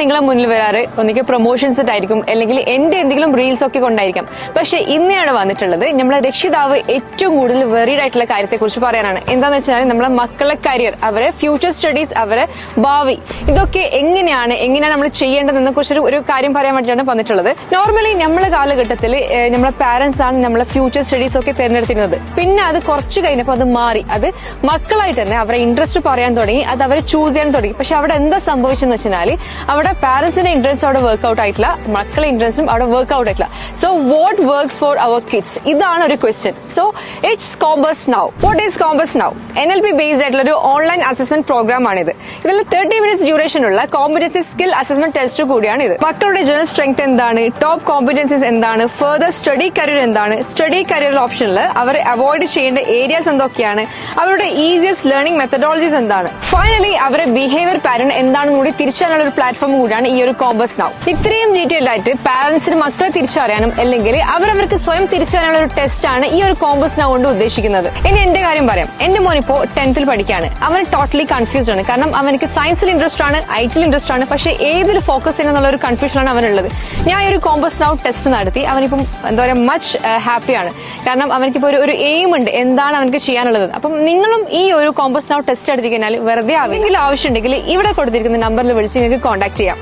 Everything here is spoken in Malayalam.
നിങ്ങളെ മുന്നിൽ വരാറ് ഒന്നിക്ക് പ്രൊമോഷൻസ് ആയിരിക്കും, അല്ലെങ്കിൽ എന്റെ എന്തെങ്കിലും റീൽസ് ഒക്കെ കൊണ്ടായിരിക്കാം. പക്ഷെ ഇന്നയാണ് വന്നിട്ടുള്ളത് നമ്മളെ രക്ഷിതാവ് ഏറ്റവും കൂടുതൽ വെറീഡ് ആയിട്ടുള്ള കാര്യത്തെ കുറിച്ച് പറയാനാണ്. എന്താന്ന് വെച്ചാൽ നമ്മളെ മക്കളെ കരിയർ, അവരെ ഫ്യൂച്ചർ സ്റ്റഡീസ്, അവരെ ഭാവി, ഇതൊക്കെ എങ്ങനെയാണ് നമ്മൾ ചെയ്യേണ്ടതെന്നെ കുറിച്ച് ഒരു കാര്യം പറയാൻ വേണ്ടിയിട്ടാണ് വന്നിട്ടുള്ളത്. നോർമലി നമ്മളെ കാലഘട്ടത്തിൽ നമ്മളെ പാരന്റ്സ് ആണ് നമ്മളെ ഫ്യൂച്ചർ സ്റ്റഡീസ് ഒക്കെ തിരഞ്ഞെടുത്തിരുന്നത്. പിന്നെ അത് കുറച്ച് കഴിഞ്ഞപ്പോൾ അത് മാറി. അത് മക്കളായിട്ട് തന്നെ അവരെ ഇൻട്രസ്റ്റ് പറയാൻ തുടങ്ങി, അത് അവരെ ചൂസ് ചെയ്യാൻ തുടങ്ങി. പക്ഷെ അവിടെ എന്താ സംഭവിച്ചെന്ന് വെച്ചാൽ അവിടെ പാരന്റ്സിന്റെ ഇൻട്രസ്റ്റ് അവിടെ വർക്ക്ഔട്ട് ആയിട്ടില്ല, മക്കളെ ഇൻട്രസ്റ്റും അവിടെ വർക്ക്ഔട്ട് ആയിട്ടില്ല. So what works for our kids, ഇതാണ് ഒരു question. So it's Compass Now. What is Compass Now? NLP based ആയിട്ടുള്ള ഒരു ഓൺലൈൻ അസസ്മെന്റ് പ്രോഗ്രാം ആണിത്. ഇതിൽ 30 മിനിറ്റ്സ് ഡ്യൂറേഷൻ ഉള്ള കോമ്പറ്റൻസി സ്കിൽ അസസ്മെന്റ് ടെസ്റ്റ് കൂടിയാണ് ഇത്. മക്കളുടെ ജനറൽ സ്ട്രെങ്ത് എന്താണ്, ടോപ്പ് കോമ്പറ്റൻസീസ് എന്താണ്, ഫർദർ സ്റ്റഡി കരിയർ എന്താണ്, സ്റ്റഡി കരിയർ ഓപ്ഷനിൽ അവർ അവോയ്ഡ് ചെയ്യേണ്ട ഏരിയാസ് എന്തൊക്കെയാണ്, അവരുടെ ഈസിയസ്റ്റ് ലേണിംഗ് മെത്തഡോളജീസ് എന്താണ്, ഫൈനലി അവരുടെ ബിഹേവിയർ പാറ്റേൺ എന്താണെന്ന് കൂടി തിരിച്ചറിയാനുള്ള ഒരു പ്ലാറ്റ്ഫോം കൂടിയാണ് ഈ ഒരു കോമ്പസ് നൗ. ഇത്രയും ഡീറ്റെയിൽ ആയിട്ട് പാരന്റ്സിന് മക്കളെ തിരിച്ചറിയാനും അല്ലെങ്കിൽ അവരവർക്ക് സ്വയം തിരിച്ചറിയാനുള്ള ഒരു ടെസ്റ്റ് ആണ് ഈ ഒരു കോമ്പസ് നൗ കൊണ്ട് ഉദ്ദേശിക്കുന്നത്. ഇനി എന്റെ കാര്യം പറയാം. എന്റെ മോൻ ഇപ്പോ 10th പഠിക്കാണ്. അവൻ ടോട്ടലി കൺഫ്യൂസ്ഡ് ആണ്. കാരണം അവനക്ക് സയൻസിൽ ഇൻട്രസ്റ്റ് ആണ്, ഐറ്റിൽ ഇൻട്രസ്റ്റ് ആണ്, പക്ഷേ ഏതിൽ ഫോക്കസ് ചെയ്യുന്നുള്ള ഒരു കൺഫ്യൂഷനാണ് അവനുള്ളത്. ഞാൻ ഈ ഒരു കോമ്പസ് നൗ ടെസ്റ്റ് നടത്തി. അവനിപ്പം എന്താ പറയുക, മച്ച് ഹാപ്പിയാണ്. കാരണം അവനക്കിപ്പോ ഒരു എയിം ഉണ്ട്, എന്താണ് അവനക്ക് ചെയ്യാനുള്ളത്. അപ്പം നിങ്ങളും ഈ ഒരു കോമ്പസ് നൗ ടെസ്റ്റ് എടുത്തി കഴിഞ്ഞാൽ വെറുതെ ആവശ്യം ഉണ്ടെങ്കിൽ ഇവിടെ കൊടുത്തിരിക്കുന്ന നമ്പറിൽ വിളിച്ച് നിങ്ങൾക്ക് കോൺടാക്ട് ചെയ്യാം.